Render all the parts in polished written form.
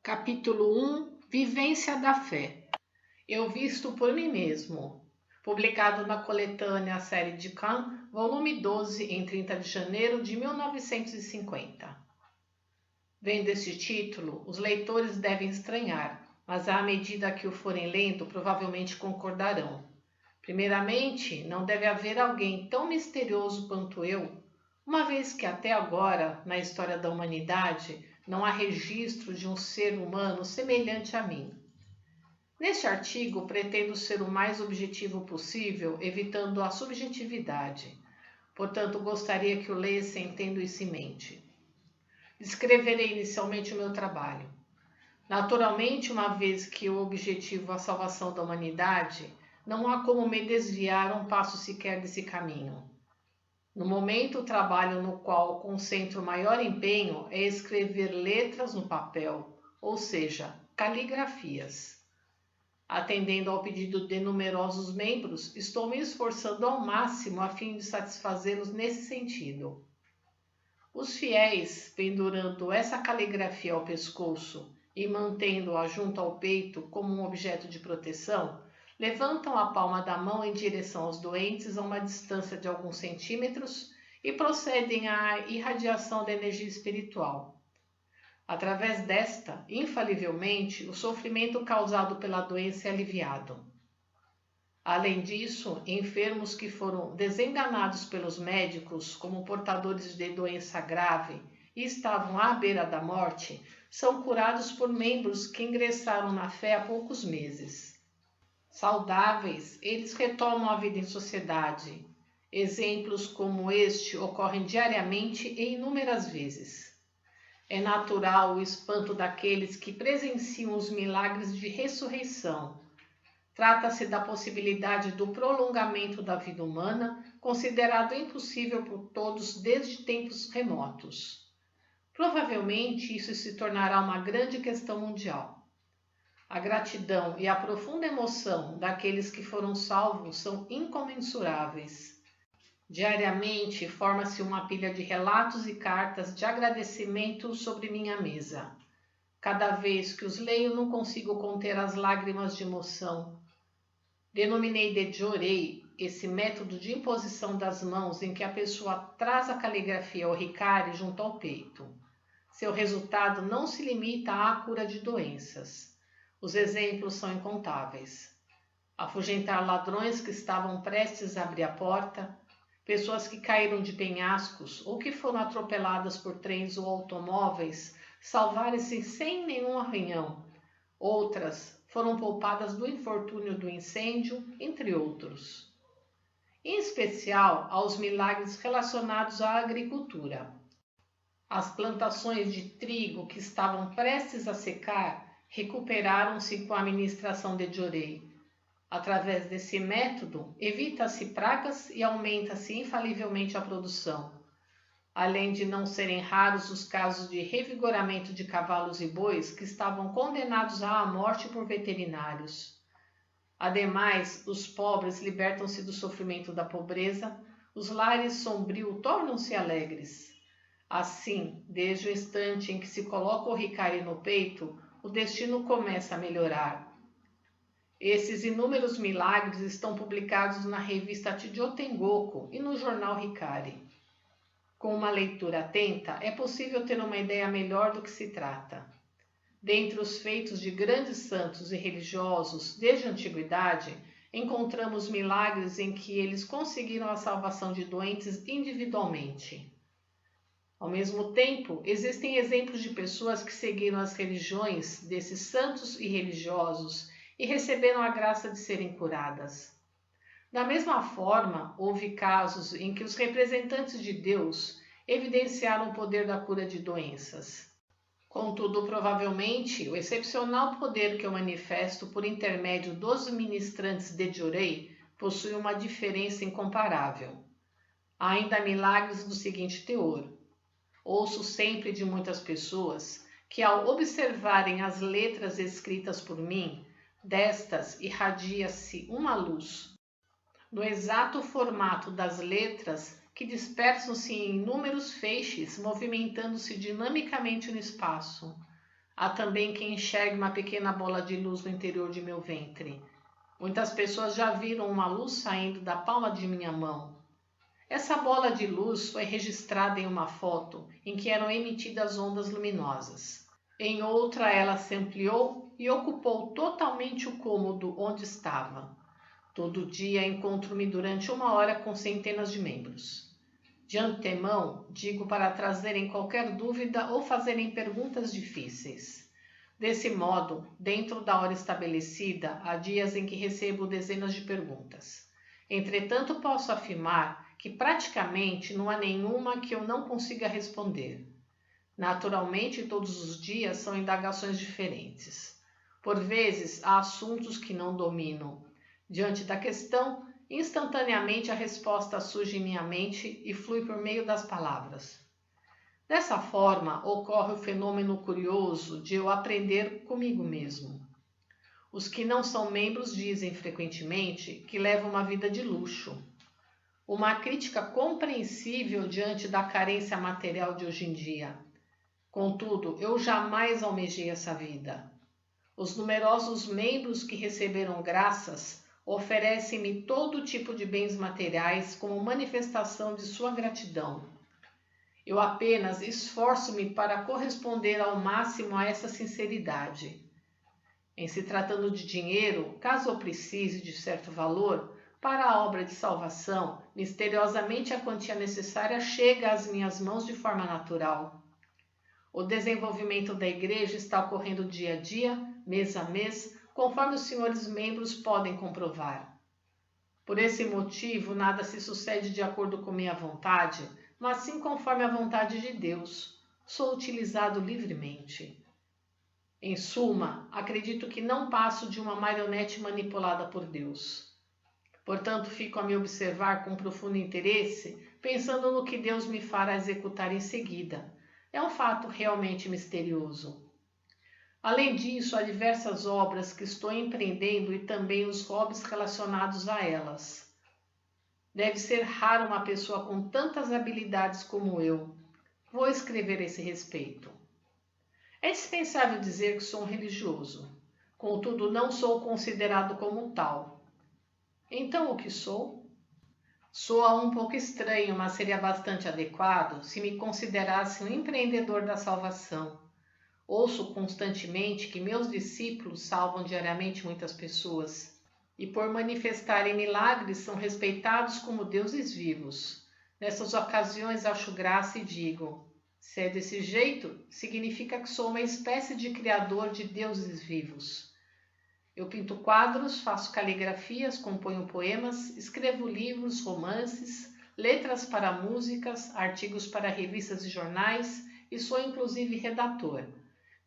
Capítulo 1 Vivência da Fé. Eu visto por mim mesmo. Publicado na coletânea Série de Can, volume 12, em 30 de janeiro de 1950. Vendo este título, os leitores devem estranhar, mas à medida que o forem lendo, provavelmente concordarão. Primeiramente, não deve haver alguém tão misterioso quanto eu, uma vez que até agora, na história da humanidade, não há registro de um ser humano semelhante a mim. Neste artigo, pretendo ser o mais objetivo possível, evitando a subjetividade. Portanto, gostaria que o lessem tendo isso em mente. Descreverei inicialmente o meu trabalho. Naturalmente, uma vez que o objetivo é a salvação da humanidade, não há como me desviar um passo sequer desse caminho. No momento, o trabalho no qual concentro maior empenho é escrever letras no papel, ou seja, caligrafias. Atendendo ao pedido de numerosos membros, estou me esforçando ao máximo a fim de satisfazê-los nesse sentido. Os fiéis, pendurando essa caligrafia ao pescoço e mantendo-a junto ao peito como um objeto de proteção, levantam a palma da mão em direção aos doentes a uma distância de alguns centímetros e procedem à irradiação da energia espiritual. Através desta, infalivelmente, o sofrimento causado pela doença é aliviado. Além disso, enfermos que foram desenganados pelos médicos como portadores de doença grave e estavam à beira da morte, são curados por membros que ingressaram na fé há poucos meses. Saudáveis, eles retomam a vida em sociedade. Exemplos como este ocorrem diariamente e inúmeras vezes. É natural o espanto daqueles que presenciam os milagres de ressurreição. Trata-se da possibilidade do prolongamento da vida humana, considerado impossível por todos desde tempos remotos. Provavelmente isso se tornará uma grande questão mundial. A gratidão e a profunda emoção daqueles que foram salvos são incomensuráveis. Diariamente forma-se uma pilha de relatos e cartas de agradecimento sobre minha mesa. Cada vez que os leio, não consigo conter as lágrimas de emoção. Denominei de Jorei esse método de imposição das mãos em que a pessoa traz a caligrafia ou ricari junto ao peito. Seu resultado não se limita à cura de doenças. Os exemplos são incontáveis. Afugentar ladrões que estavam prestes a abrir a porta, pessoas que caíram de penhascos ou que foram atropeladas por trens ou automóveis, salvarem-se sem nenhum arranhão. Outras foram poupadas do infortúnio do incêndio, entre outros. Em especial, aos milagres relacionados à agricultura. As plantações de trigo que estavam prestes a secar recuperaram-se com a administração de Jorei. Através desse método, evita-se pragas e aumenta-se infalivelmente a produção. Além de não serem raros os casos de revigoramento de cavalos e bois que estavam condenados à morte por veterinários. Ademais, os pobres libertam-se do sofrimento da pobreza, os lares sombrios tornam-se alegres. Assim, desde o instante em que se coloca o ricari no peito, o destino começa a melhorar. Esses inúmeros milagres estão publicados na revista Chijotengoku e no jornal Ricari. Com uma leitura atenta, é possível ter uma ideia melhor do que se trata. Dentre os feitos de grandes santos e religiosos desde a antiguidade, encontramos milagres em que eles conseguiram a salvação de doentes individualmente. Ao mesmo tempo, existem exemplos de pessoas que seguiram as religiões desses santos e religiosos e receberam a graça de serem curadas. Da mesma forma, houve casos em que os representantes de Deus evidenciaram o poder da cura de doenças. Contudo, provavelmente, o excepcional poder que eu manifesto por intermédio dos ministrantes de Jorei possui uma diferença incomparável. Há ainda milagres do seguinte teor. Ouço sempre de muitas pessoas que, ao observarem as letras escritas por mim, destas irradia-se uma luz. No exato formato das letras, que dispersam-se em inúmeros feixes, movimentando-se dinamicamente no espaço. Há também quem enxergue uma pequena bola de luz no interior de meu ventre. Muitas pessoas já viram uma luz saindo da palma de minha mão. Essa bola de luz foi registrada em uma foto em que eram emitidas ondas luminosas. Em outra, ela se ampliou e ocupou totalmente o cômodo onde estava. Todo dia encontro-me durante 1 hora com centenas de membros. De antemão, digo para trazerem qualquer dúvida ou fazerem perguntas difíceis. Desse modo, dentro da hora estabelecida, há dias em que recebo dezenas de perguntas. Entretanto, posso afirmar que praticamente não há nenhuma que eu não consiga responder. Naturalmente, todos os dias são indagações diferentes. Por vezes, há assuntos que não domino. Diante da questão, instantaneamente a resposta surge em minha mente e flui por meio das palavras. Dessa forma, ocorre o fenômeno curioso de eu aprender comigo mesmo. Os que não são membros dizem frequentemente que levam uma vida de luxo. Uma crítica compreensível diante da carência material de hoje em dia. Contudo, eu jamais almejei essa vida. Os numerosos membros que receberam graças oferecem-me todo tipo de bens materiais como manifestação de sua gratidão. Eu apenas esforço-me para corresponder ao máximo a essa sinceridade. Em se tratando de dinheiro, caso eu precise de certo valor, para a obra de salvação, misteriosamente a quantia necessária chega às minhas mãos de forma natural. O desenvolvimento da igreja está ocorrendo dia a dia, mês a mês, conforme os senhores membros podem comprovar. Por esse motivo, nada se sucede de acordo com minha vontade, mas sim conforme a vontade de Deus. Sou utilizado livremente. Em suma, acredito que não passo de uma marionete manipulada por Deus. Portanto, fico a me observar com profundo interesse, pensando no que Deus me fará executar em seguida. É um fato realmente misterioso. Além disso, há diversas obras que estou empreendendo e também os hobbies relacionados a elas. Deve ser raro uma pessoa com tantas habilidades como eu. Vou escrever a esse respeito. É dispensável dizer que sou um religioso. Contudo, não sou considerado como tal. Então, o que sou? Soa um pouco estranho, mas seria bastante adequado se me considerasse um empreendedor da salvação. Ouço constantemente que meus discípulos salvam diariamente muitas pessoas e por manifestarem milagres são respeitados como deuses vivos. Nessas ocasiões acho graça e digo, se é desse jeito, significa que sou uma espécie de criador de deuses vivos. Eu pinto quadros, faço caligrafias, componho poemas, escrevo livros, romances, letras para músicas, artigos para revistas e jornais e sou inclusive redator.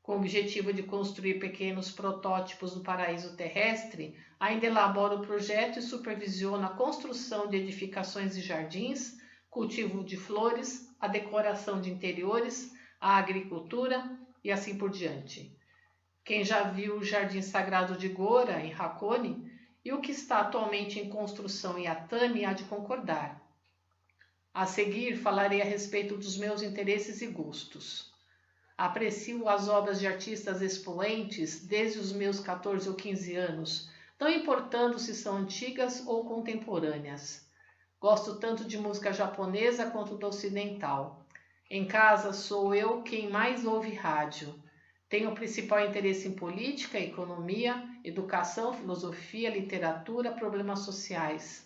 Com o objetivo de construir pequenos protótipos do paraíso terrestre, ainda elaboro o projeto e supervisiono a construção de edificações e jardins, cultivo de flores, a decoração de interiores, a agricultura e assim por diante. Quem já viu o Jardim Sagrado de Gora, em Hakone, e o que está atualmente em construção em Atami há de concordar. A seguir, falarei a respeito dos meus interesses e gostos. Aprecio as obras de artistas expoentes desde os meus 14 ou 15 anos, não importando se são antigas ou contemporâneas. Gosto tanto de música japonesa quanto da ocidental. Em casa sou eu quem mais ouve rádio. Tenho principal interesse em política, economia, educação, filosofia, literatura, problemas sociais.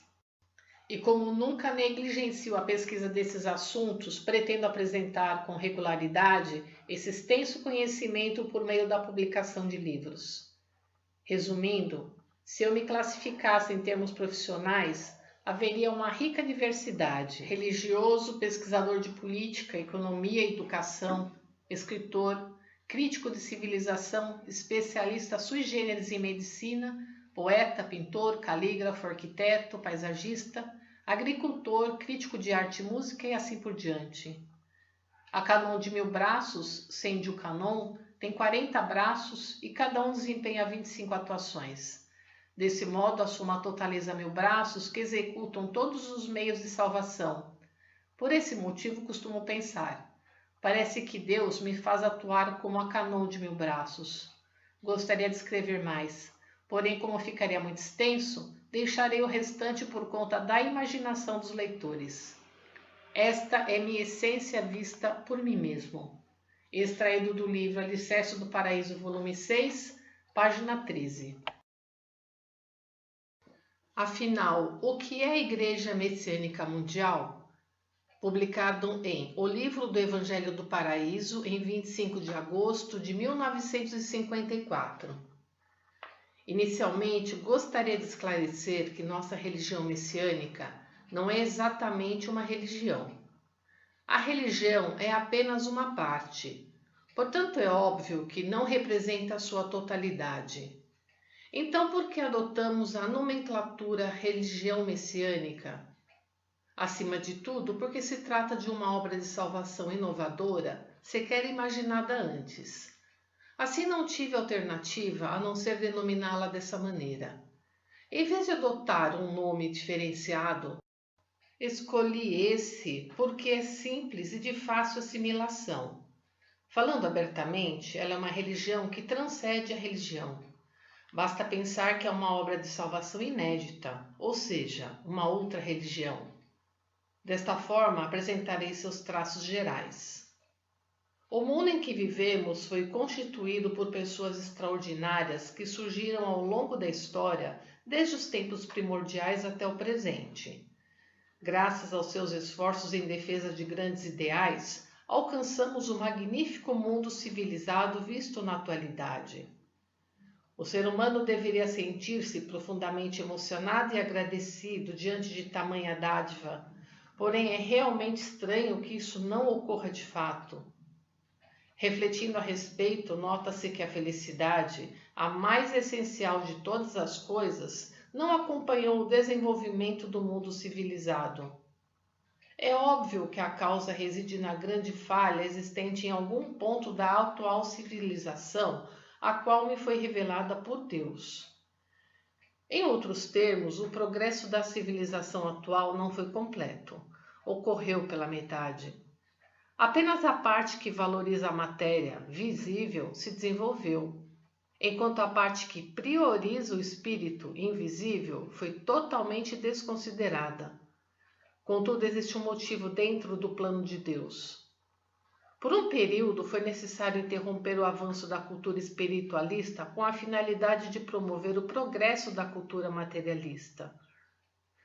E como nunca negligencio a pesquisa desses assuntos, pretendo apresentar com regularidade esse extenso conhecimento por meio da publicação de livros. Resumindo, se eu me classificasse em termos profissionais, haveria uma rica diversidade: religioso, pesquisador de política, economia e educação, escritor, crítico de civilização, especialista sui generis em medicina, poeta, pintor, calígrafo, arquiteto, paisagista, agricultor, crítico de arte e música e assim por diante. A Canon de 1000 braços, Senju Canon, tem 40 braços e cada um desempenha 25 atuações. Desse modo, a soma totaliza 1000 braços que executam todos os meios de salvação. Por esse motivo, costumo pensar, Parece que Deus me faz atuar como a Canon de 1000 braços. Gostaria de escrever mais, porém, como ficaria muito extenso, deixarei o restante por conta da imaginação dos leitores. Esta é minha essência vista por mim mesmo. Extraído do livro Alicerce do Paraíso, volume 6, página 13. Afinal, o que é a Igreja Messiânica Mundial? Publicado em O Livro do Evangelho do Paraíso, em 25 de agosto de 1954. Inicialmente, gostaria de esclarecer que nossa religião messiânica não é exatamente uma religião. A religião é apenas uma parte, portanto é óbvio que não representa a sua totalidade. Então, por que adotamos a nomenclatura religião messiânica? Acima de tudo, porque se trata de uma obra de salvação inovadora, sequer imaginada antes. Assim, não tive alternativa a não ser denominá-la dessa maneira. Em vez de adotar um nome diferenciado, escolhi esse porque é simples e de fácil assimilação. Falando abertamente, ela é uma religião que transcende a religião. Basta pensar que é uma obra de salvação inédita, ou seja, uma outra religião. Desta forma, apresentarei seus traços gerais. O mundo em que vivemos foi constituído por pessoas extraordinárias que surgiram ao longo da história, desde os tempos primordiais até o presente. Graças aos seus esforços em defesa de grandes ideais, alcançamos o magnífico mundo civilizado visto na atualidade. O ser humano deveria sentir-se profundamente emocionado e agradecido diante de tamanha dádiva, porém é realmente estranho que isso não ocorra de fato. Refletindo a respeito, nota-se que a felicidade, a mais essencial de todas as coisas, não acompanhou o desenvolvimento do mundo civilizado. É óbvio que a causa reside na grande falha existente em algum ponto da atual civilização, a qual me foi revelada por Deus. Em outros termos, o progresso da civilização atual não foi completo. Ocorreu pela metade. Apenas a parte que valoriza a matéria visível se desenvolveu, enquanto a parte que prioriza o espírito invisível foi totalmente desconsiderada. Contudo, existe um motivo dentro do plano de Deus. Por um período, foi necessário interromper o avanço da cultura espiritualista com a finalidade de promover o progresso da cultura materialista.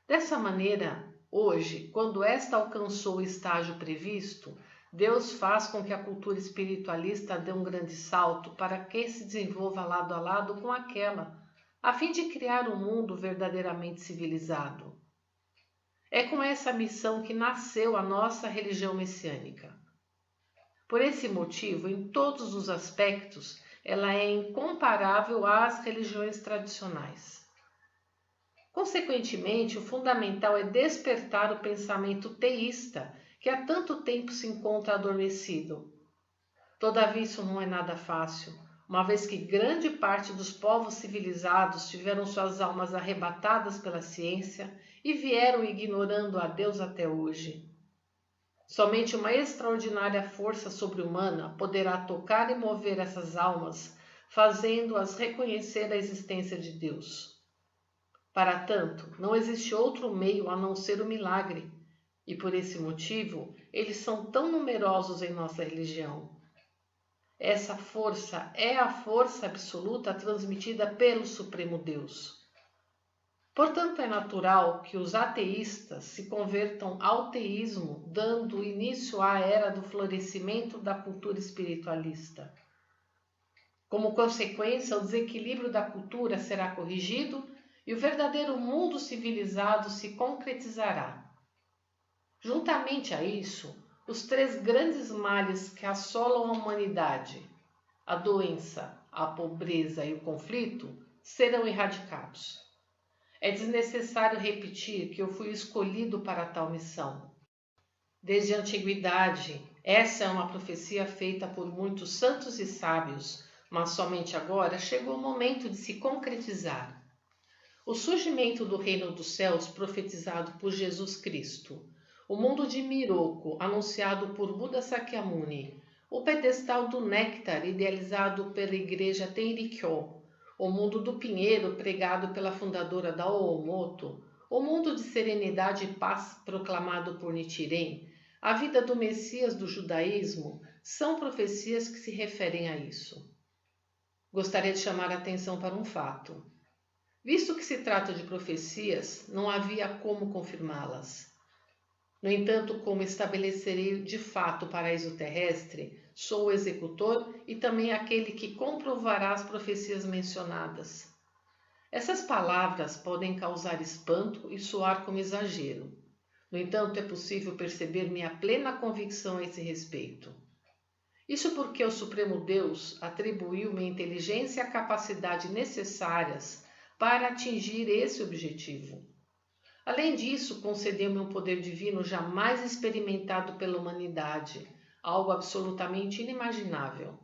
Dessa maneira, hoje, quando esta alcançou o estágio previsto, Deus faz com que a cultura espiritualista dê um grande salto para que se desenvolva lado a lado com aquela, a fim de criar um mundo verdadeiramente civilizado. É com essa missão que nasceu a nossa religião messiânica. Por esse motivo, em todos os aspectos, ela é incomparável às religiões tradicionais. Consequentemente, o fundamental é despertar o pensamento teísta, que há tanto tempo se encontra adormecido. Todavia, isso não é nada fácil, uma vez que grande parte dos povos civilizados tiveram suas almas arrebatadas pela ciência e vieram ignorando a Deus até hoje. Somente uma extraordinária força sobre-humana poderá tocar e mover essas almas, fazendo-as reconhecer a existência de Deus. Para tanto, não existe outro meio a não ser o milagre, e por esse motivo, eles são tão numerosos em nossa religião. Essa força é a força absoluta transmitida pelo Supremo Deus. Portanto, é natural que os ateístas se convertam ao teísmo, dando início à era do florescimento da cultura espiritualista. Como consequência, o desequilíbrio da cultura será corrigido e o verdadeiro mundo civilizado se concretizará. Juntamente a isso, os 3 grandes males que assolam a humanidade, a doença, a pobreza e o conflito, serão erradicados. É desnecessário repetir que eu fui escolhido para tal missão. Desde a antiguidade, essa é uma profecia feita por muitos santos e sábios, mas somente agora chegou o momento de se concretizar. O surgimento do reino dos céus profetizado por Jesus Cristo, o mundo de Miroco, anunciado por Buda Sakyamuni, o pedestal do néctar, idealizado pela igreja Tenrikyo, o mundo do pinheiro, pregado pela fundadora da Oomoto, o mundo de serenidade e paz, proclamado por Nichiren, a vida do Messias do judaísmo, são profecias que se referem a isso. Gostaria de chamar a atenção para um fato. Visto que se trata de profecias, não havia como confirmá-las. No entanto, como estabelecerei de fato o paraíso terrestre, sou o executor e também aquele que comprovará as profecias mencionadas. Essas palavras podem causar espanto e soar como exagero. No entanto, é possível perceber minha plena convicção a esse respeito. Isso porque o Supremo Deus atribuiu-me a inteligência e a capacidade necessárias para atingir esse objetivo. Além disso, concedeu-me um poder divino jamais experimentado pela humanidade, algo absolutamente inimaginável.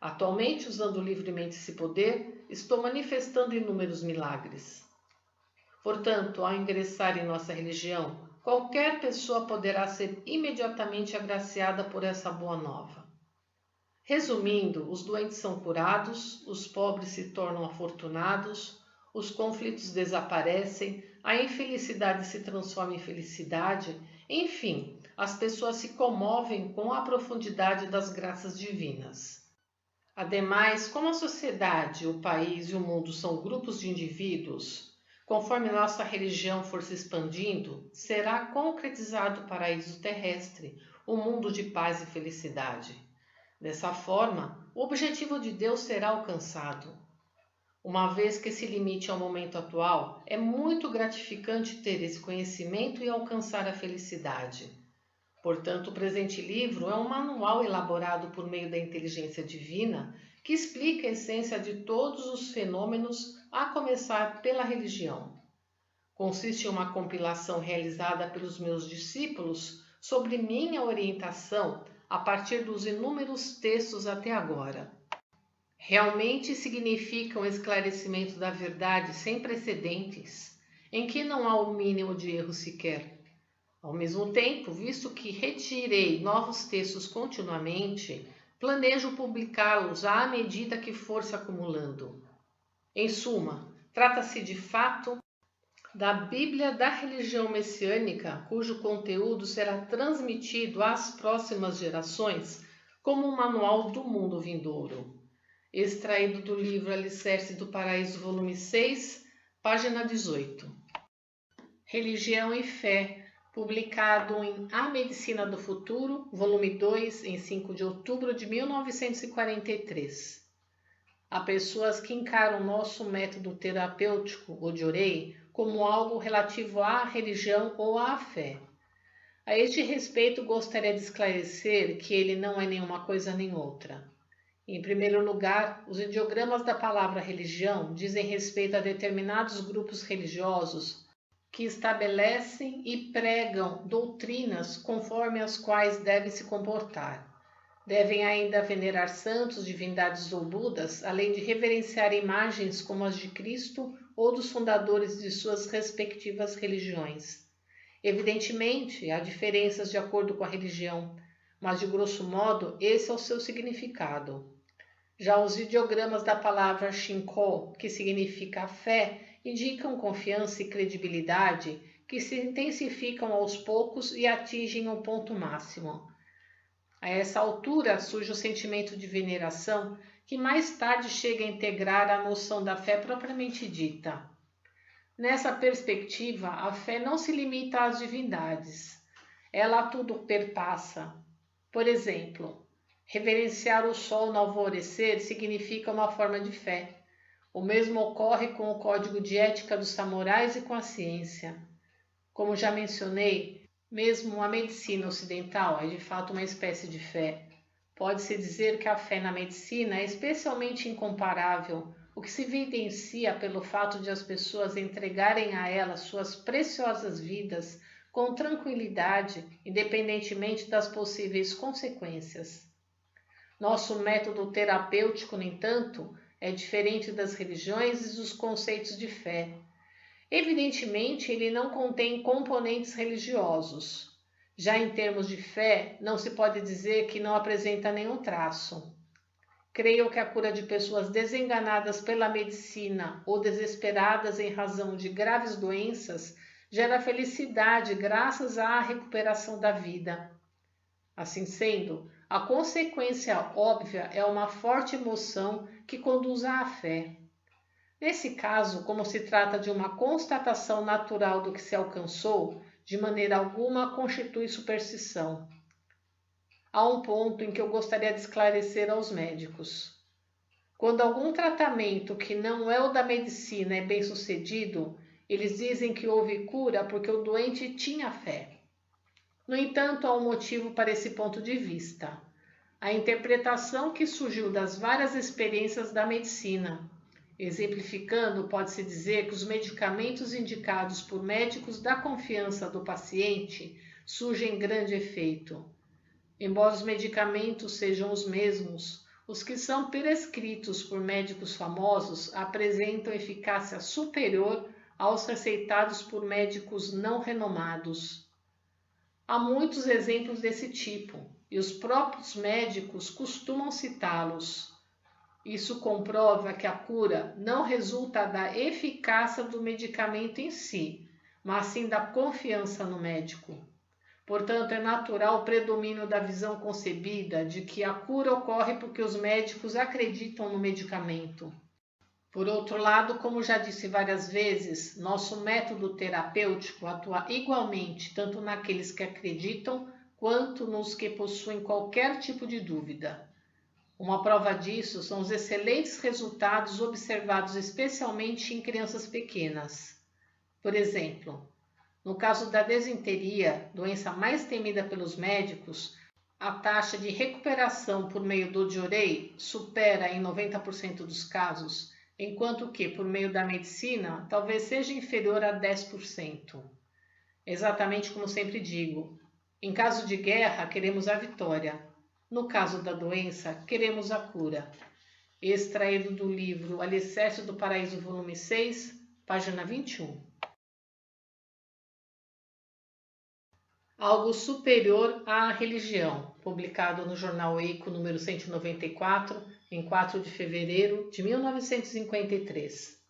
Atualmente, usando livremente esse poder, estou manifestando inúmeros milagres. Portanto, ao ingressar em nossa religião, qualquer pessoa poderá ser imediatamente agraciada por essa boa nova. Resumindo, os doentes são curados, os pobres se tornam afortunados, os conflitos desaparecem, a infelicidade se transforma em felicidade, enfim, as pessoas se comovem com a profundidade das graças divinas. Ademais, como a sociedade, o país e o mundo são grupos de indivíduos, conforme nossa religião for se expandindo, será concretizado o paraíso terrestre, o mundo de paz e felicidade. Dessa forma, o objetivo de Deus será alcançado. Uma vez que esse limite é o momento atual, é muito gratificante ter esse conhecimento e alcançar a felicidade. Portanto, o presente livro é um manual elaborado por meio da inteligência divina que explica a essência de todos os fenômenos, a começar pela religião. Consiste em uma compilação realizada pelos meus discípulos sobre minha orientação a partir dos inúmeros textos até agora. Realmente significa um esclarecimento da verdade sem precedentes, em que não há o mínimo de erro sequer. Ao mesmo tempo, visto que retirei novos textos continuamente, planejo publicá-los à medida que for se acumulando. Em suma, trata-se de fato da Bíblia da religião messiânica, cujo conteúdo será transmitido às próximas gerações como um manual do mundo vindouro. Extraído do livro Alicerce do Paraíso, volume 6, página 18. Religião e Fé, publicado em A Medicina do Futuro, volume 2, em 5 de outubro de 1943. Há pessoas que encaram nosso método terapêutico, o Jorei, como algo relativo à religião ou à fé. A este respeito, gostaria de esclarecer que ele não é nenhuma coisa nem outra. Em primeiro lugar, os ideogramas da palavra religião dizem respeito a determinados grupos religiosos que estabelecem e pregam doutrinas conforme as quais deve se comportar. Devem ainda venerar santos, divindades ou budas, além de reverenciar imagens como as de Cristo ou dos fundadores de suas respectivas religiões. Evidentemente, há diferenças de acordo com a religião, mas de grosso modo esse é o seu significado. Já os ideogramas da palavra Shinko, que significa fé, indicam confiança e credibilidade que se intensificam aos poucos e atingem um ponto máximo. A essa altura surge o sentimento de veneração, que mais tarde chega a integrar a noção da fé propriamente dita. Nessa perspectiva, a fé não se limita às divindades. Ela a tudo perpassa. Por exemplo, reverenciar o sol no alvorecer significa uma forma de fé. O mesmo ocorre com o código de ética dos samurais e com a ciência. Como já mencionei, mesmo a medicina ocidental é de fato uma espécie de fé. Pode-se dizer que a fé na medicina é especialmente incomparável, o que se evidencia pelo fato de as pessoas entregarem a ela suas preciosas vidas com tranquilidade, independentemente das possíveis consequências. Nosso método terapêutico, no entanto, é diferente das religiões e dos conceitos de fé. Evidentemente, ele não contém componentes religiosos. Já em termos de fé, não se pode dizer que não apresenta nenhum traço. Creio que a cura de pessoas desenganadas pela medicina ou desesperadas em razão de graves doenças gera felicidade graças à recuperação da vida. Assim sendo, a consequência óbvia é uma forte emoção que conduz à fé. Nesse caso, como se trata de uma constatação natural do que se alcançou, de maneira alguma constitui superstição. Há um ponto em que eu gostaria de esclarecer aos médicos. Quando algum tratamento que não é o da medicina é bem sucedido, eles dizem que houve cura porque o doente tinha fé. No entanto, há um motivo para esse ponto de vista. A interpretação que surgiu das várias experiências da medicina. Exemplificando, pode-se dizer que os medicamentos indicados por médicos da confiança do paciente surgem grande efeito. Embora os medicamentos sejam os mesmos, os que são prescritos por médicos famosos apresentam eficácia superior aos receitados por médicos não renomados. Há muitos exemplos desse tipo, e os próprios médicos costumam citá-los. Isso comprova que a cura não resulta da eficácia do medicamento em si, mas sim da confiança no médico. Portanto, é natural o predomínio da visão concebida de que a cura ocorre porque os médicos acreditam no medicamento. Por outro lado, como já disse várias vezes, nosso método terapêutico atua igualmente tanto naqueles que acreditam quanto nos que possuem qualquer tipo de dúvida. Uma prova disso são os excelentes resultados observados especialmente em crianças pequenas. Por exemplo, no caso da desinteria, doença mais temida pelos médicos, a taxa de recuperação por meio do diorei supera em 90% dos casos, enquanto que, por meio da medicina, talvez seja inferior a 10%. Exatamente como sempre digo, em caso de guerra, queremos a vitória. No caso da doença, queremos a cura. Extraído do livro Alicerce do Paraíso, volume 6, página 21. Algo superior à religião, publicado no jornal Eco número 194, em 4 de fevereiro de 1953.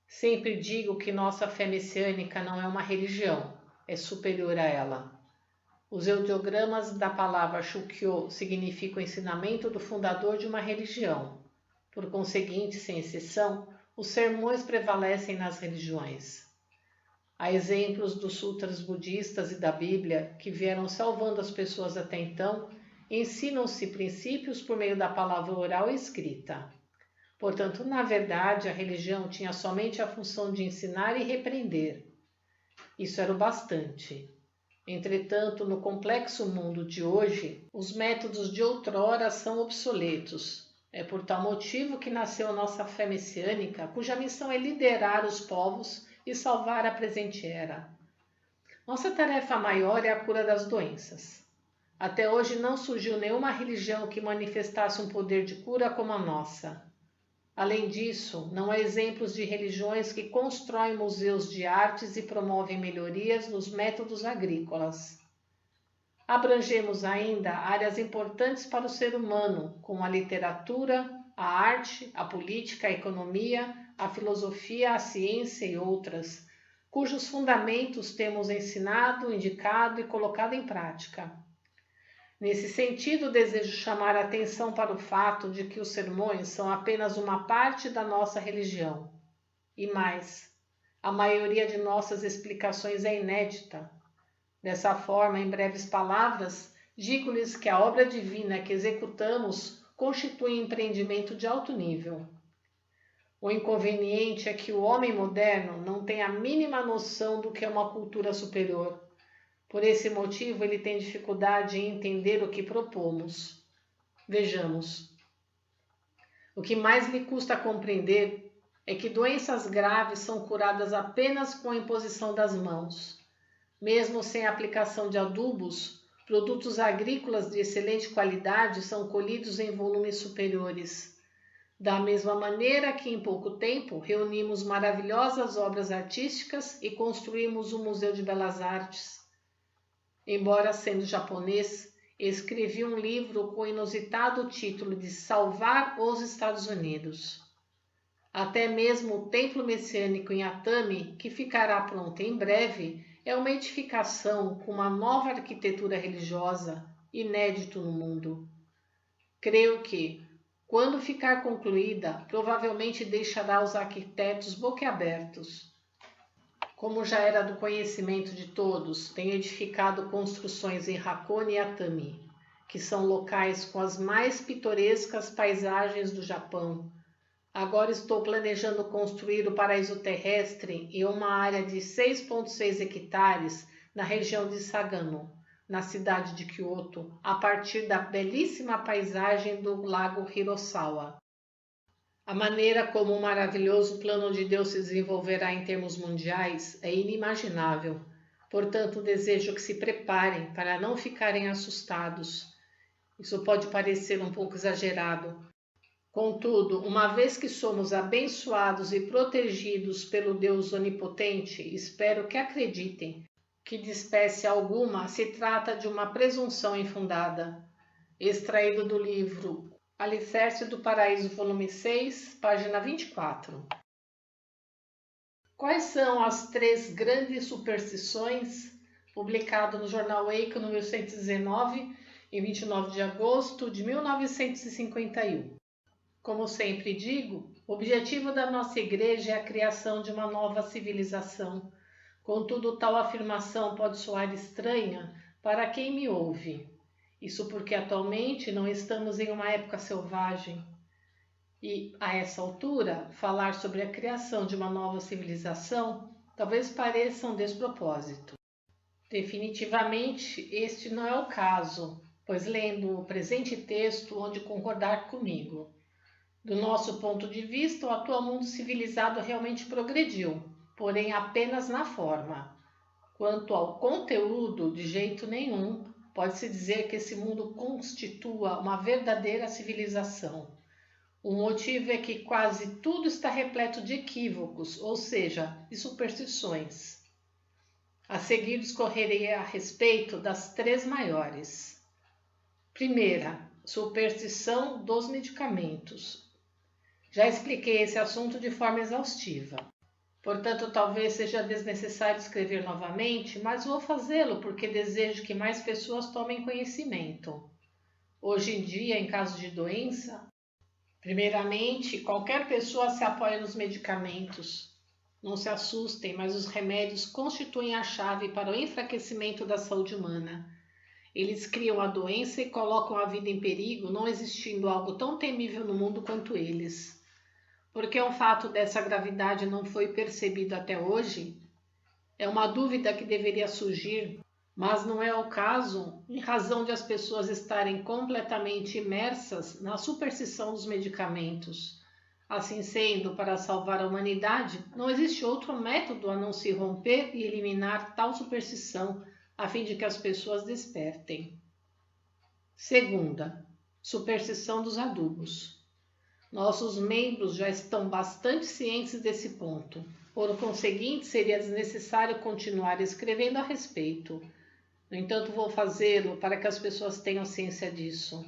Sempre digo que nossa fé messiânica não é uma religião, é superior a ela. Os ideogramas da palavra Shukyo significam o ensinamento do fundador de uma religião. Por conseguinte, sem exceção, os sermões prevalecem nas religiões. Há exemplos dos sutras budistas e da Bíblia que vieram salvando as pessoas até então, ensinam-se princípios por meio da palavra oral e escrita. Portanto, na verdade, a religião tinha somente a função de ensinar e repreender. Isso era o bastante. Entretanto, no complexo mundo de hoje, os métodos de outrora são obsoletos. É por tal motivo que nasceu a nossa fé messiânica, cuja missão é liderar os povos e salvar a presente era. Nossa tarefa maior é a cura das doenças. Até hoje não surgiu nenhuma religião que manifestasse um poder de cura como a nossa. Além disso, não há exemplos de religiões que constroem museus de artes e promovem melhorias nos métodos agrícolas. Abrangemos ainda áreas importantes para o ser humano, como a literatura, a arte, a política, a economia, a filosofia, a ciência e outras, cujos fundamentos temos ensinado, indicado e colocado em prática. Nesse sentido, desejo chamar a atenção para o fato de que os sermões são apenas uma parte da nossa religião. E mais, a maioria de nossas explicações é inédita. Dessa forma, em breves palavras, digo-lhes que a obra divina que executamos constitui um empreendimento de alto nível. O inconveniente é que o homem moderno não tem a mínima noção do que é uma cultura superior. Por esse motivo, ele tem dificuldade em entender o que propomos. Vejamos. O que mais lhe custa compreender é que doenças graves são curadas apenas com a imposição das mãos. Mesmo sem a aplicação de adubos, produtos agrícolas de excelente qualidade são colhidos em volumes superiores. Da mesma maneira que em pouco tempo reunimos maravilhosas obras artísticas e construímos um Museu de Belas Artes. Embora sendo japonês, escrevi um livro com o inusitado título de Salvar os Estados Unidos. Até mesmo o Templo Messiânico em Atami, que ficará pronto em breve, é uma edificação com uma nova arquitetura religiosa, inédito no mundo. Creio que, quando ficar concluída, provavelmente deixará os arquitetos boquiabertos. Como já era do conhecimento de todos, tenho edificado construções em Hakone e Atami, que são locais com as mais pitorescas paisagens do Japão. Agora estou planejando construir o paraíso terrestre em uma área de 6,6 hectares na região de Sagano, na cidade de Kyoto, a partir da belíssima paisagem do lago Hirosawa. A maneira como o maravilhoso plano de Deus se desenvolverá em termos mundiais é inimaginável. Portanto, desejo que se preparem para não ficarem assustados. Isso pode parecer um pouco exagerado. Contudo, uma vez que somos abençoados e protegidos pelo Deus Onipotente, espero que acreditem que de espécie alguma se trata de uma presunção infundada. Extraído do livro Alicerce do Paraíso, volume 6, página 24. Quais são as 3 grandes superstições? Publicado no jornal Eiko, número 119, em 29 de agosto de 1951. Como sempre digo, o objetivo da nossa igreja é a criação de uma nova civilização. Contudo, tal afirmação pode soar estranha para quem me ouve. Isso porque atualmente não estamos em uma época selvagem. E, a essa altura, falar sobre a criação de uma nova civilização talvez pareça um despropósito. Definitivamente, este não é o caso, pois lendo o presente texto, onde concordar comigo. Do nosso ponto de vista, o atual mundo civilizado realmente progrediu, porém apenas na forma. Quanto ao conteúdo, de jeito nenhum, pode-se dizer que esse mundo constitua uma verdadeira civilização. O motivo é que quase tudo está repleto de equívocos, ou seja, de superstições. A seguir discorrerei a respeito das 3 maiores. Primeira, superstição dos medicamentos. Já expliquei esse assunto de forma exaustiva. Portanto, talvez seja desnecessário escrever novamente, mas vou fazê-lo porque desejo que mais pessoas tomem conhecimento. Hoje em dia, em caso de doença, primeiramente, qualquer pessoa se apoia nos medicamentos. Não se assustem, mas os remédios constituem a chave para o enfraquecimento da saúde humana. Eles criam a doença e colocam a vida em perigo, não existindo algo tão temível no mundo quanto eles. Porque o fato dessa gravidade não foi percebido até hoje? É uma dúvida que deveria surgir, mas não é o caso em razão de as pessoas estarem completamente imersas na superstição dos medicamentos. Assim sendo, para salvar a humanidade, não existe outro método a não se romper e eliminar tal superstição, a fim de que as pessoas despertem. Segunda, superstição dos adubos. Nossos membros já estão bastante cientes desse ponto. Por conseguinte, seria desnecessário continuar escrevendo a respeito. No entanto, vou fazê-lo para que as pessoas tenham ciência disso.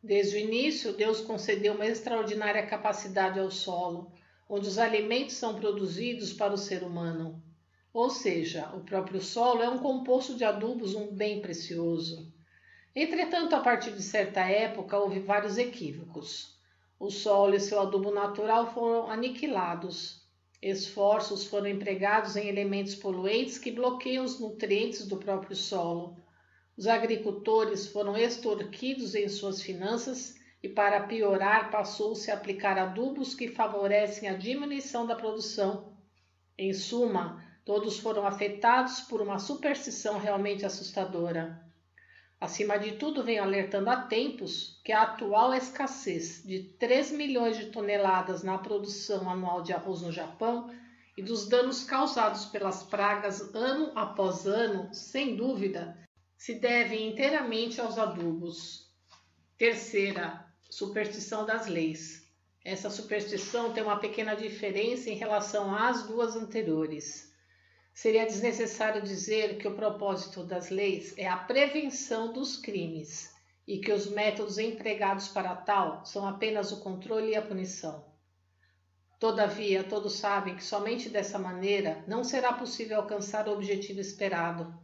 Desde o início, Deus concedeu uma extraordinária capacidade ao solo, onde os alimentos são produzidos para o ser humano. Ou seja, o próprio solo é um composto de adubos, um bem precioso. Entretanto, a partir de certa época, houve vários equívocos. O solo e seu adubo natural foram aniquilados. Esforços foram empregados em elementos poluentes que bloqueiam os nutrientes do próprio solo. Os agricultores foram extorquidos em suas finanças e, para piorar, passou-se a aplicar adubos que favorecem a diminuição da produção. Em suma, todos foram afetados por uma superstição realmente assustadora. Acima de tudo, venho alertando há tempos que a atual escassez de 3 milhões de toneladas na produção anual de arroz no Japão e dos danos causados pelas pragas ano após ano, sem dúvida, se devem inteiramente aos adubos. Terceira, superstição das leis. Essa superstição tem uma pequena diferença em relação às duas anteriores. Seria desnecessário dizer que o propósito das leis é a prevenção dos crimes e que os métodos empregados para tal são apenas o controle e a punição. Todavia, todos sabem que somente dessa maneira não será possível alcançar o objetivo esperado.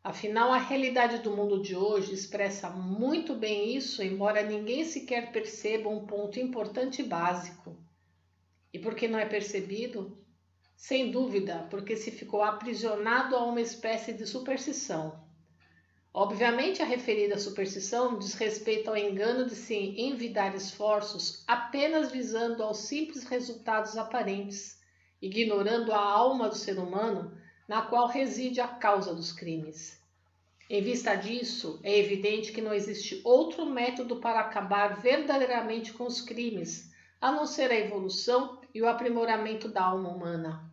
Afinal, a realidade do mundo de hoje expressa muito bem isso, embora ninguém sequer perceba um ponto importante e básico. E por que não é percebido? Sem dúvida, porque se ficou aprisionado a uma espécie de superstição. Obviamente, a referida superstição diz respeito ao engano de se envidar esforços apenas visando aos simples resultados aparentes, ignorando a alma do ser humano, na qual reside a causa dos crimes. Em vista disso, é evidente que não existe outro método para acabar verdadeiramente com os crimes, a não ser a evolução e o aprimoramento da alma humana.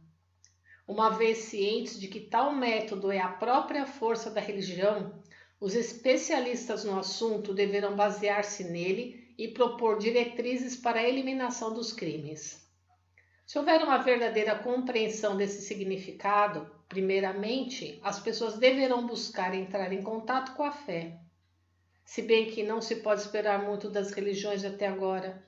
Uma vez cientes de que tal método é a própria força da religião, os especialistas no assunto deverão basear-se nele e propor diretrizes para a eliminação dos crimes. Se houver uma verdadeira compreensão desse significado, primeiramente, as pessoas deverão buscar entrar em contato com a fé. Se bem que não se pode esperar muito das religiões até agora.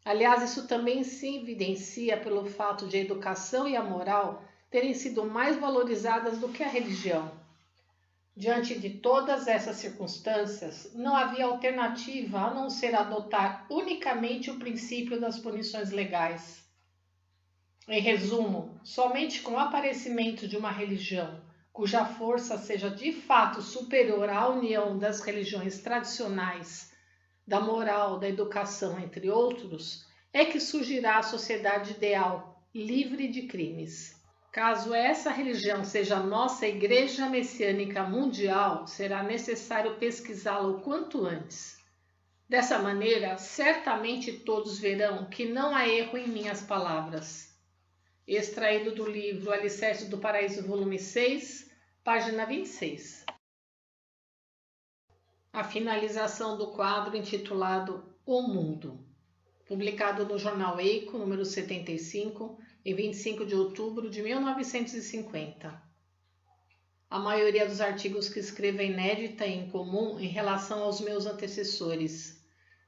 Aliás, isso também se evidencia pelo fato de a educação e a moral terem sido mais valorizadas do que a religião. Diante de todas essas circunstâncias, não havia alternativa a não ser adotar unicamente o princípio das punições legais. Em resumo, somente com o aparecimento de uma religião cuja força seja de fato superior à união das religiões tradicionais, da moral, da educação, entre outros, é que surgirá a sociedade ideal, livre de crimes. Caso essa religião seja a nossa Igreja Messiânica Mundial, será necessário pesquisá-la o quanto antes. Dessa maneira, certamente todos verão que não há erro em minhas palavras. Extraído do livro Alicerce do Paraíso, volume 6, página 26. A finalização do quadro intitulado O Mundo, publicado no jornal Eiko, número 75, em 25 de outubro de 1950. A maioria dos artigos que escrevo é inédita e incomum em relação aos meus antecessores.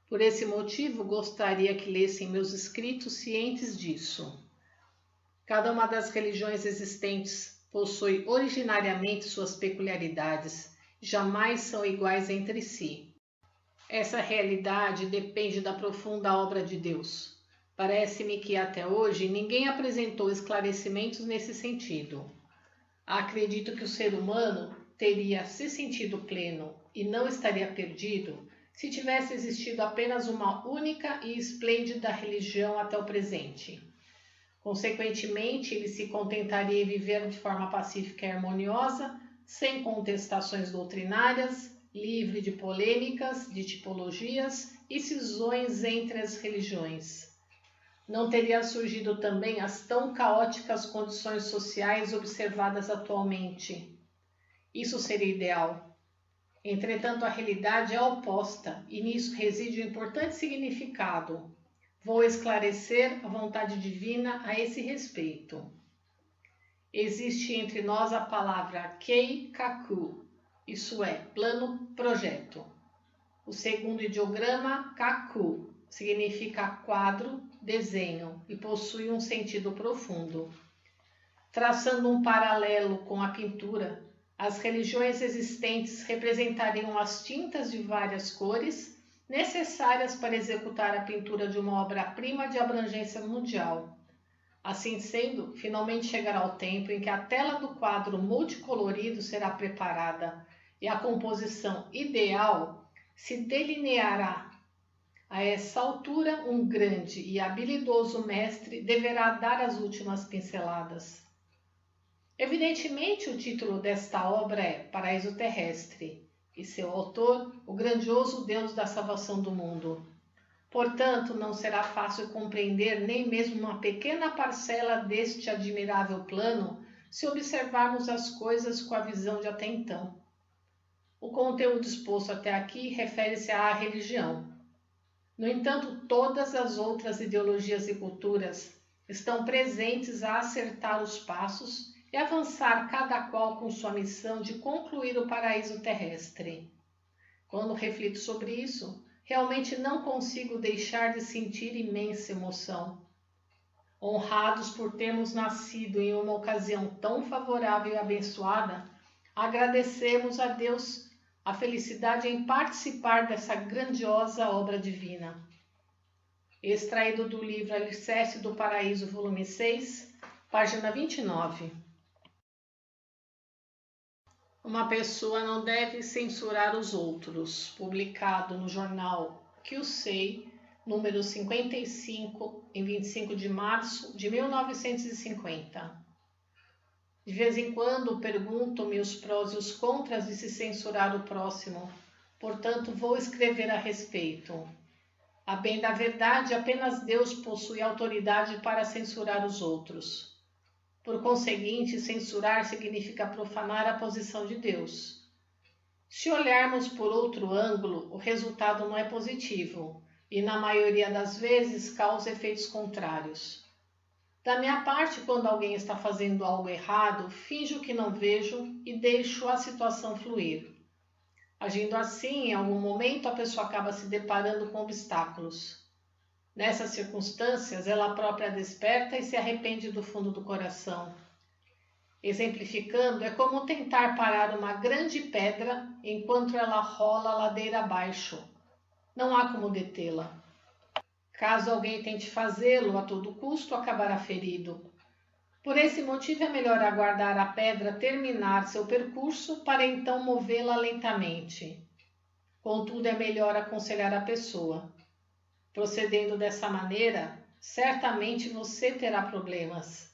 Por esse motivo, gostaria que lessem meus escritos cientes disso. Cada uma das religiões existentes possui originariamente suas peculiaridades, jamais são iguais entre si. Essa realidade depende da profunda obra de Deus. Parece-me que até hoje ninguém apresentou esclarecimentos nesse sentido. Acredito que o ser humano teria se sentido pleno e não estaria perdido se tivesse existido apenas uma única e esplêndida religião até o presente. Consequentemente, ele se contentaria em viver de forma pacífica e harmoniosa, sem contestações doutrinárias, livre de polêmicas, de tipologias e cisões entre as religiões. Não teria surgido também as tão caóticas condições sociais observadas atualmente. Isso seria ideal. Entretanto, a realidade é oposta e nisso reside um importante significado. Vou esclarecer a vontade divina a esse respeito. Existe entre nós a palavra Kei-Kaku, isso é, plano-projeto. O segundo ideograma, Kaku, significa quadro, desenho e possui um sentido profundo. Traçando um paralelo com a pintura, as religiões existentes representariam as tintas de várias cores necessárias para executar a pintura de uma obra-prima de abrangência mundial. Assim sendo, finalmente chegará o tempo em que a tela do quadro multicolorido será preparada e a composição ideal se delineará. A essa altura, um grande e habilidoso mestre deverá dar as últimas pinceladas. Evidentemente, o título desta obra é Paraíso Terrestre, e seu autor, o grandioso Deus da salvação do mundo. Portanto, não será fácil compreender nem mesmo uma pequena parcela deste admirável plano se observarmos as coisas com a visão de até então. O conteúdo exposto até aqui refere-se à religião. No entanto, todas as outras ideologias e culturas estão presentes a acertar os passos e avançar cada qual com sua missão de concluir o paraíso terrestre. Quando reflito sobre isso, realmente não consigo deixar de sentir imensa emoção. Honrados por termos nascido em uma ocasião tão favorável e abençoada, agradecemos a Deus a felicidade em participar dessa grandiosa obra divina. Extraído do livro Alicerce do Paraíso, volume 6, página 29. Uma pessoa não deve censurar os outros, publicado no jornal Que o Sei, número 55, em 25 de março de 1950. De vez em quando pergunto-me os prós e os contras de se censurar o próximo, portanto vou escrever a respeito. A bem da verdade, apenas Deus possui autoridade para censurar os outros. Por conseguinte, censurar significa profanar a posição de Deus. Se olharmos por outro ângulo, o resultado não é positivo e, na maioria das vezes, causa efeitos contrários. Da minha parte, quando alguém está fazendo algo errado, finjo que não vejo e deixo a situação fluir. Agindo assim, em algum momento a pessoa acaba se deparando com obstáculos. Nessas circunstâncias, ela própria desperta e se arrepende do fundo do coração. Exemplificando, é como tentar parar uma grande pedra enquanto ela rola ladeira abaixo. Não há como detê-la. Caso alguém tente fazê-lo a todo custo, acabará ferido. Por esse motivo é melhor aguardar a pedra terminar seu percurso para então movê-la lentamente. Contudo, é melhor aconselhar a pessoa. Procedendo dessa maneira, certamente você terá problemas.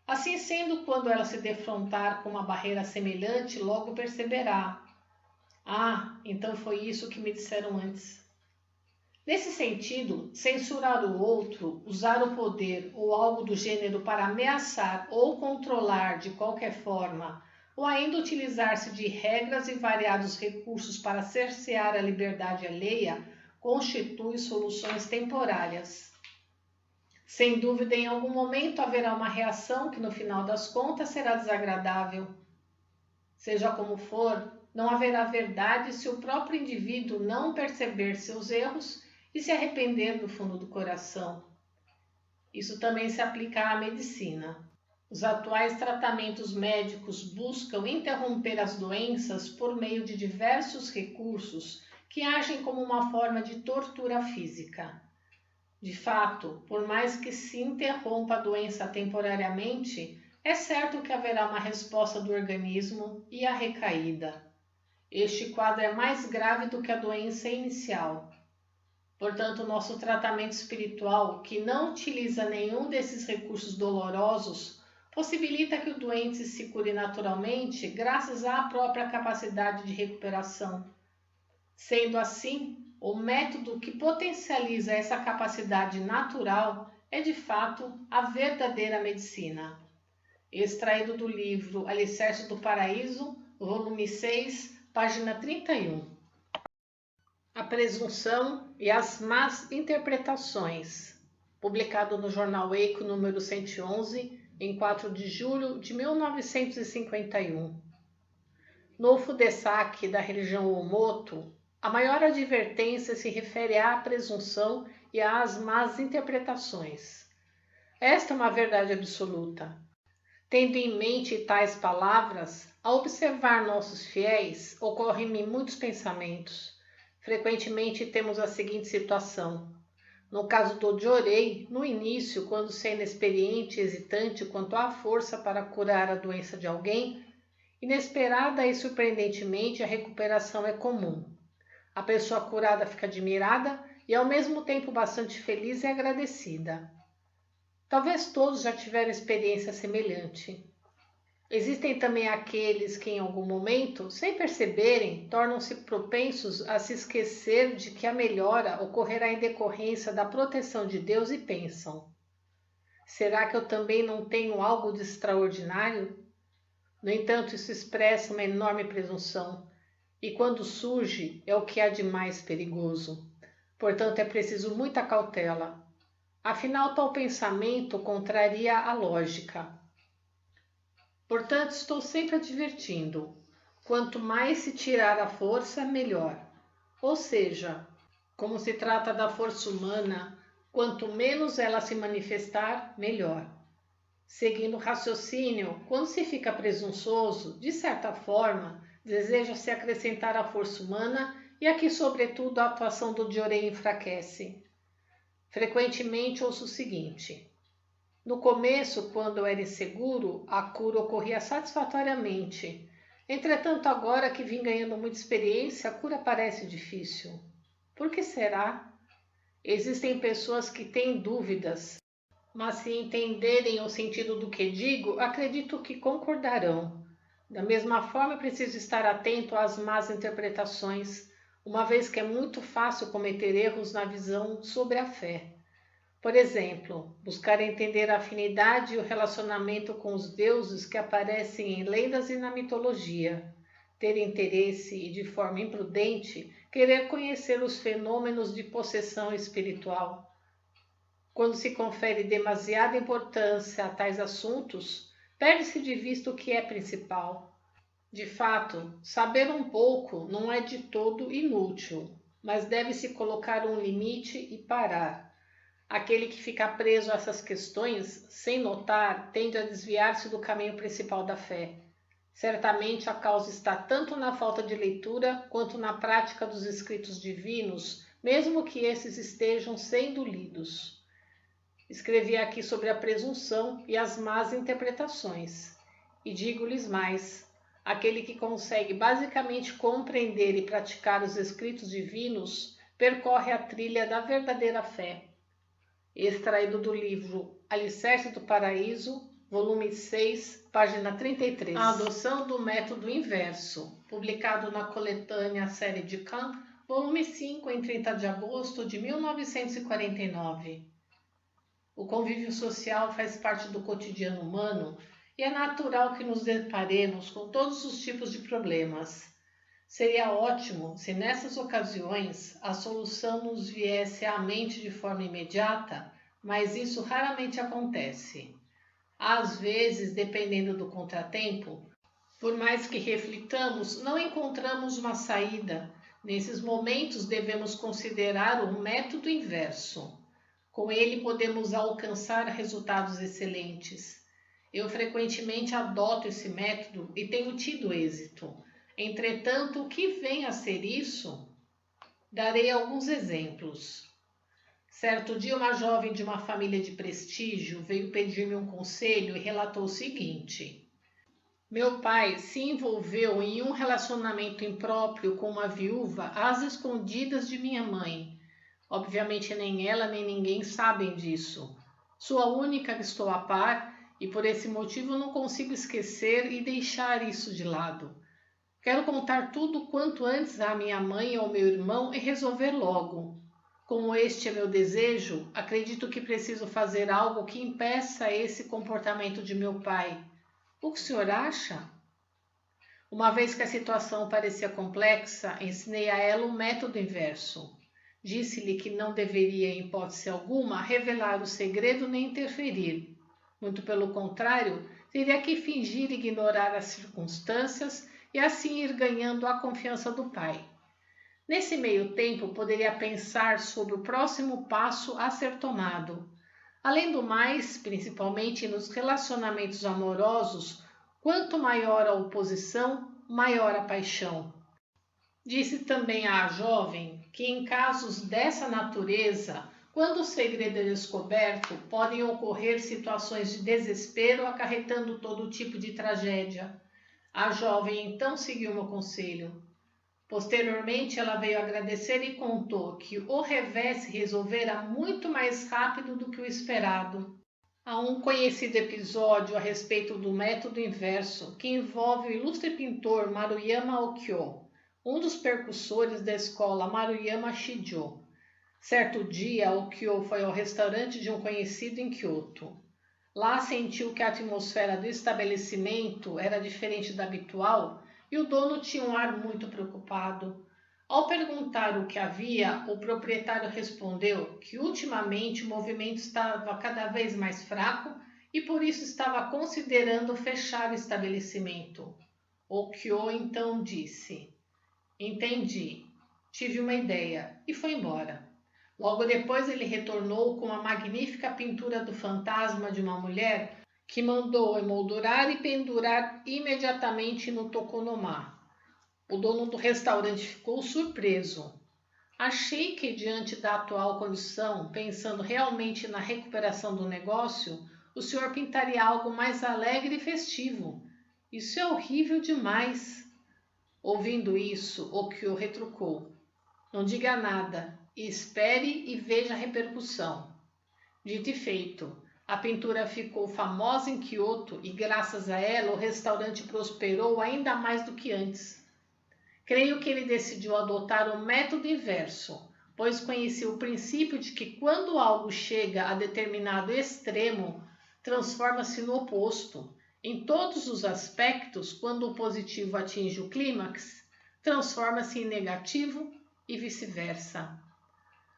Assim sendo, quando ela se defrontar com uma barreira semelhante, logo perceberá: ah, então foi isso que me disseram antes. Nesse sentido, censurar o outro, usar o poder ou algo do gênero para ameaçar ou controlar de qualquer forma, ou ainda utilizar-se de regras e variados recursos para cercear a liberdade alheia, constitui soluções temporárias. Sem dúvida, em algum momento haverá uma reação que, no final das contas, será desagradável. Seja como for, não haverá verdade se o próprio indivíduo não perceber seus erros e se arrepender do fundo do coração. Isso também se aplica à medicina. Os atuais tratamentos médicos buscam interromper as doenças por meio de diversos recursos que agem como uma forma de tortura física. De fato, por mais que se interrompa a doença temporariamente, é certo que haverá uma resposta do organismo e a recaída. Este quadro é mais grave do que a doença inicial. Portanto, nosso tratamento espiritual, que não utiliza nenhum desses recursos dolorosos, possibilita que o doente se cure naturalmente graças à própria capacidade de recuperação. Sendo assim, o método que potencializa essa capacidade natural é, de fato, a verdadeira medicina. Extraído do livro Alicerce do Paraíso, volume 6, página 31. A presunção e as más interpretações, publicado no jornal Eiko, número 111, em 4 de julho de 1951. No Fudesaki da religião Omoto, a maior advertência se refere à presunção e às más interpretações. Esta é uma verdade absoluta. Tendo em mente tais palavras, ao observar nossos fiéis, ocorrem-me muitos pensamentos. Frequentemente temos a seguinte situação. No caso do Jorei, no início, quando se é inexperiente e hesitante quanto à força para curar a doença de alguém, inesperada e surpreendentemente a recuperação é comum. A pessoa curada fica admirada e ao mesmo tempo bastante feliz e agradecida. Talvez todos já tiveram experiência semelhante. Existem também aqueles que, em algum momento, sem perceberem, tornam-se propensos a se esquecer de que a melhora ocorrerá em decorrência da proteção de Deus e pensam: será que eu também não tenho algo de extraordinário? No entanto, isso expressa uma enorme presunção, e quando surge, é o que há de mais perigoso. Portanto, é preciso muita cautela. Afinal, tal pensamento contraria a lógica. Portanto, estou sempre advertindo. Quanto mais se tirar a força, melhor. Ou seja, como se trata da força humana, quanto menos ela se manifestar, melhor. Seguindo o raciocínio, quando se fica presunçoso, de certa forma, deseja-se acrescentar a força humana e aqui, sobretudo, a atuação do Dioré enfraquece. Frequentemente ouço o seguinte: no começo, quando eu era inseguro, a cura ocorria satisfatoriamente. Entretanto, agora que vim ganhando muita experiência, a cura parece difícil. Por que será? Existem pessoas que têm dúvidas, mas se entenderem o sentido do que digo, acredito que concordarão. Da mesma forma, é preciso estar atento às más interpretações, uma vez que é muito fácil cometer erros na visão sobre a fé. Por exemplo, buscar entender a afinidade e o relacionamento com os deuses que aparecem em lendas e na mitologia. Ter interesse e, de forma imprudente, querer conhecer os fenômenos de possessão espiritual. Quando se confere demasiada importância a tais assuntos, perde-se de vista o que é principal. De fato, saber um pouco não é de todo inútil, mas deve-se colocar um limite e parar. Aquele que fica preso a essas questões, sem notar, tende a desviar-se do caminho principal da fé. Certamente a causa está tanto na falta de leitura quanto na prática dos escritos divinos, mesmo que esses estejam sendo lidos. Escrevi aqui sobre a presunção e as más interpretações. E digo-lhes mais: aquele que consegue basicamente compreender e praticar os escritos divinos percorre a trilha da verdadeira fé. Extraído do livro Alicerce do Paraíso, volume 6, página 33. A adoção do método inverso, publicado na coletânea Série de Kant, volume 5, em 30 de agosto de 1949. O convívio social faz parte do cotidiano humano e é natural que nos deparemos com todos os tipos de problemas. Seria ótimo se nessas ocasiões a solução nos viesse à mente de forma imediata, mas isso raramente acontece. Às vezes, dependendo do contratempo, por mais que reflitamos, não encontramos uma saída. Nesses momentos devemos considerar o método inverso. Com ele podemos alcançar resultados excelentes. Eu frequentemente adoto esse método e tenho tido êxito. Entretanto, o que vem a ser isso? Darei alguns exemplos. Certo dia, uma jovem de uma família de prestígio veio pedir-me um conselho e relatou o seguinte: meu pai se envolveu em um relacionamento impróprio com uma viúva às escondidas de minha mãe. Obviamente nem ela nem ninguém sabem disso. Sou a única que estou a par e por esse motivo não consigo esquecer e deixar isso de lado. Quero contar tudo quanto antes à minha mãe e ao meu irmão e resolver logo. Como este é meu desejo, acredito que preciso fazer algo que impeça esse comportamento de meu pai. O que o senhor acha? Uma vez que a situação parecia complexa, ensinei a ela o método inverso. Disse-lhe que não deveria, em hipótese alguma, revelar o segredo nem interferir. Muito pelo contrário, teria que fingir ignorar as circunstâncias e assim ir ganhando a confiança do pai. Nesse meio tempo, poderia pensar sobre o próximo passo a ser tomado. Além do mais, principalmente nos relacionamentos amorosos, quanto maior a oposição, maior a paixão. Disse também à jovem que em casos dessa natureza, quando o segredo é descoberto, podem ocorrer situações de desespero acarretando todo tipo de tragédia. A jovem então seguiu meu conselho. Posteriormente, ela veio agradecer e contou que o revés se resolvera muito mais rápido do que o esperado. Há um conhecido episódio a respeito do método inverso que envolve o ilustre pintor Maruyama Okyo, um dos percussores da escola Maruyama Shijo. Certo dia, Okyo foi ao restaurante de um conhecido em Kyoto. Lá sentiu que a atmosfera do estabelecimento era diferente da habitual e o dono tinha um ar muito preocupado. Ao perguntar o que havia, o proprietário respondeu que ultimamente o movimento estava cada vez mais fraco e por isso estava considerando fechar o estabelecimento. Okyo então disse: Entendi, tive uma ideia e foi embora. Logo depois ele retornou com uma magnífica pintura do fantasma de uma mulher que mandou emoldurar e pendurar imediatamente no tokonoma. O dono do restaurante ficou surpreso. Achei que, diante da atual condição, pensando realmente na recuperação do negócio, o senhor pintaria algo mais alegre e festivo. Isso é horrível demais. Ouvindo isso, Okyo retrucou: Não diga nada, espere e veja a repercussão. Dito e feito, a pintura ficou famosa em Kyoto e, graças a ela, o restaurante prosperou ainda mais do que antes. Creio que ele decidiu adotar o método inverso, pois conhecia o princípio de que quando algo chega a determinado extremo, transforma-se no oposto. Em todos os aspectos, quando o positivo atinge o clímax, transforma-se em negativo e vice-versa.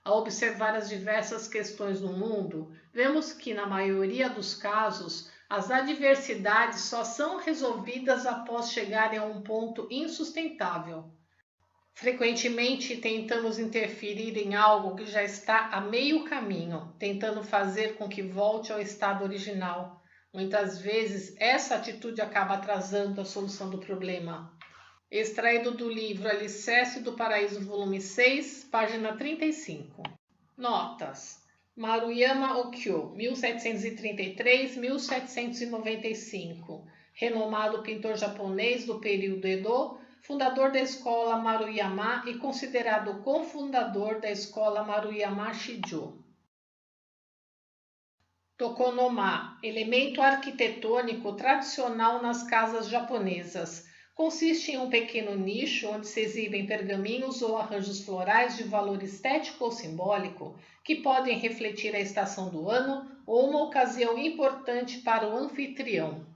Ao observar as diversas questões do mundo, vemos que, na maioria dos casos, as adversidades só são resolvidas após chegarem a um ponto insustentável. Frequentemente tentamos interferir em algo que já está a meio caminho, tentando fazer com que volte ao estado original. Muitas vezes, essa atitude acaba atrasando a solução do problema. Extraído do livro Alicerce do Paraíso, volume 6, página 35. Notas: Maruyama Okyo, 1733-1795, renomado pintor japonês do período Edo, fundador da escola Maruyama e considerado cofundador da escola Maruyama Shijo. Tokonoma, elemento arquitetônico tradicional nas casas japonesas. Consiste em um pequeno nicho onde se exibem pergaminhos ou arranjos florais de valor estético ou simbólico, que podem refletir a estação do ano ou uma ocasião importante para o anfitrião.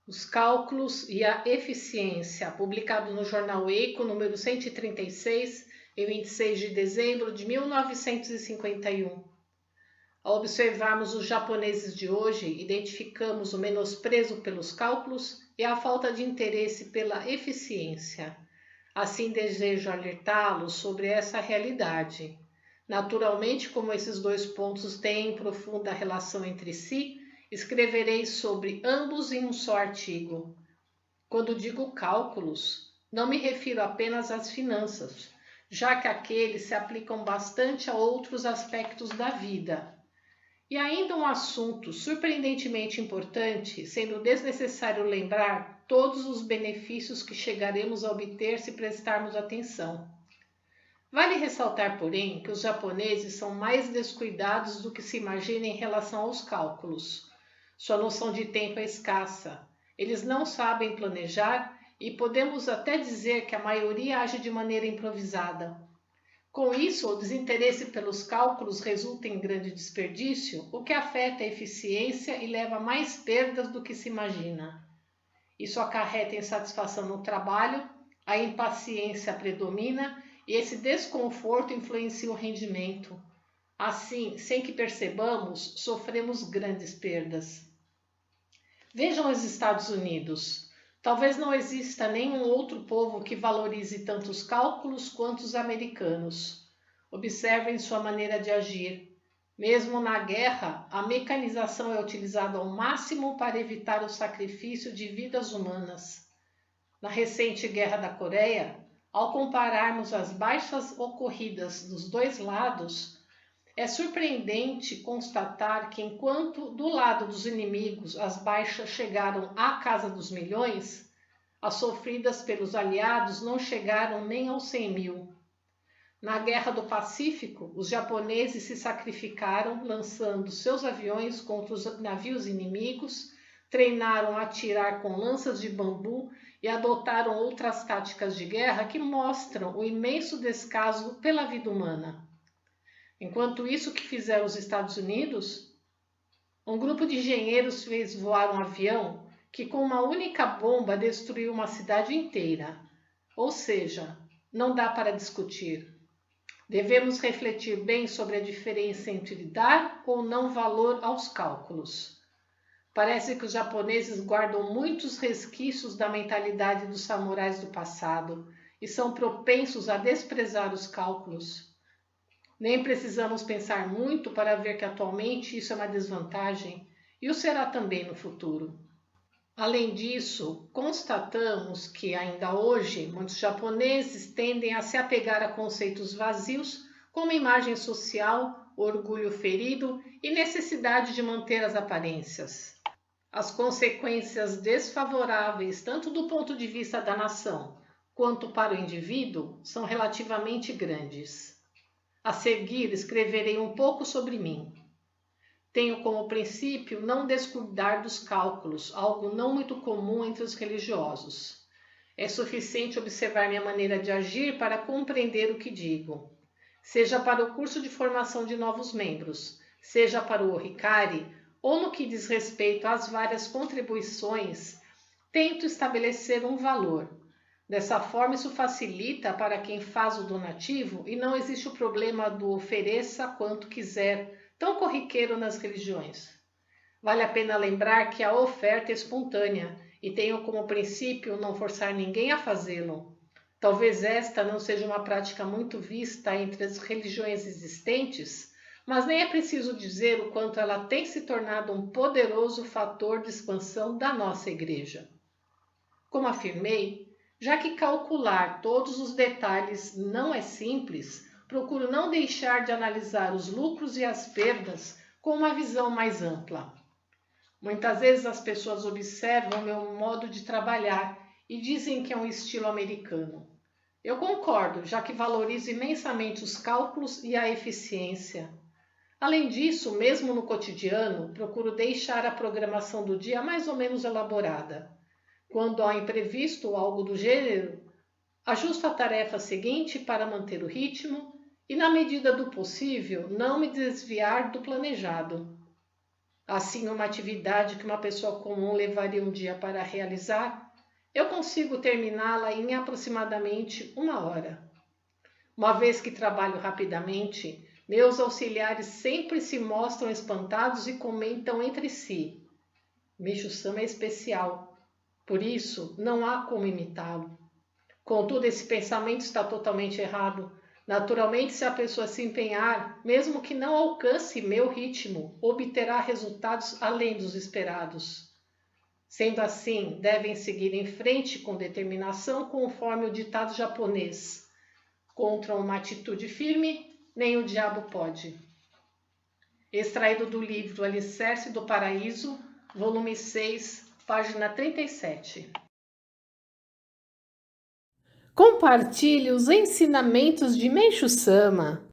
Os cálculos e a eficiência, publicado no jornal Eiko, número 136, em 26 de dezembro de 1951. Ao observarmos os japoneses de hoje, identificamos o menosprezo pelos cálculos e a falta de interesse pela eficiência. Assim, desejo alertá-los sobre essa realidade. Naturalmente, como esses dois pontos têm profunda relação entre si, escreverei sobre ambos em um só artigo. Quando digo cálculos, não me refiro apenas às finanças, já que aqueles se aplicam bastante a outros aspectos da vida. E ainda um assunto surpreendentemente importante, sendo desnecessário lembrar todos os benefícios que chegaremos a obter se prestarmos atenção. Vale ressaltar, porém, que os japoneses são mais descuidados do que se imagina em relação aos cálculos. Sua noção de tempo é escassa. Eles não sabem planejar e podemos até dizer que a maioria age de maneira improvisada. Com isso, o desinteresse pelos cálculos resulta em grande desperdício, o que afeta a eficiência e leva a mais perdas do que se imagina. Isso acarreta insatisfação no trabalho, a impaciência predomina e esse desconforto influencia o rendimento. Assim, sem que percebamos, sofremos grandes perdas. Vejam os Estados Unidos. Talvez não exista nenhum outro povo que valorize tanto os cálculos quanto os americanos. Observem sua maneira de agir. Mesmo na guerra, a mecanização é utilizada ao máximo para evitar o sacrifício de vidas humanas. Na recente Guerra da Coreia, ao compararmos as baixas ocorridas dos dois lados, é surpreendente constatar que, enquanto do lado dos inimigos as baixas chegaram à casa dos milhões, as sofridas pelos aliados não chegaram nem aos 100 mil. Na Guerra do Pacífico, os japoneses se sacrificaram lançando seus aviões contra os navios inimigos, treinaram a atirar com lanças de bambu e adotaram outras táticas de guerra que mostram o imenso descaso pela vida humana. Enquanto isso, o que fizeram os Estados Unidos? Um grupo de engenheiros fez voar um avião que com uma única bomba destruiu uma cidade inteira. Ou seja, não dá para discutir. Devemos refletir bem sobre a diferença entre dar ou não valor aos cálculos. Parece que os japoneses guardam muitos resquícios da mentalidade dos samurais do passado e são propensos a desprezar os cálculos. Nem precisamos pensar muito para ver que atualmente isso é uma desvantagem e o será também no futuro. Além disso, constatamos que ainda hoje muitos japoneses tendem a se apegar a conceitos vazios como imagem social, orgulho ferido e necessidade de manter as aparências. As consequências desfavoráveis, tanto do ponto de vista da nação quanto para o indivíduo, são relativamente grandes. A seguir, escreverei um pouco sobre mim. Tenho como princípio não descuidar dos cálculos, algo não muito comum entre os religiosos. É suficiente observar minha maneira de agir para compreender o que digo. Seja para o curso de formação de novos membros, seja para o Hikari, ou no que diz respeito às várias contribuições, tento estabelecer um valor. Dessa forma, isso facilita para quem faz o donativo e não existe o problema do ofereça quanto quiser, tão corriqueiro nas religiões. Vale a pena lembrar que a oferta é espontânea e tenho como princípio não forçar ninguém a fazê-lo. Talvez esta não seja uma prática muito vista entre as religiões existentes, mas nem é preciso dizer o quanto ela tem se tornado um poderoso fator de expansão da nossa igreja. Como afirmei, já que calcular todos os detalhes não é simples, procuro não deixar de analisar os lucros e as perdas com uma visão mais ampla. Muitas vezes as pessoas observam meu modo de trabalhar e dizem que é um estilo americano. Eu concordo, já que valorizo imensamente os cálculos e a eficiência. Além disso, mesmo no cotidiano, procuro deixar a programação do dia mais ou menos elaborada. Quando há imprevisto ou algo do gênero, ajusto a tarefa seguinte para manter o ritmo e, na medida do possível, não me desviar do planejado. Assim, uma atividade que uma pessoa comum levaria um dia para realizar, eu consigo terminá-la em aproximadamente 1 hora. Uma vez que trabalho rapidamente, meus auxiliares sempre se mostram espantados e comentam entre si: Meishu-sama é especial, por isso não há como imitá-lo. Contudo, esse pensamento está totalmente errado. Naturalmente, se a pessoa se empenhar, mesmo que não alcance meu ritmo, obterá resultados além dos esperados. Sendo assim, devem seguir em frente com determinação, conforme o ditado japonês: contra uma atitude firme, nem o diabo pode. Extraído do livro Alicerce do Paraíso, volume 6, página 37. Compartilhe os ensinamentos de Meishu-sama.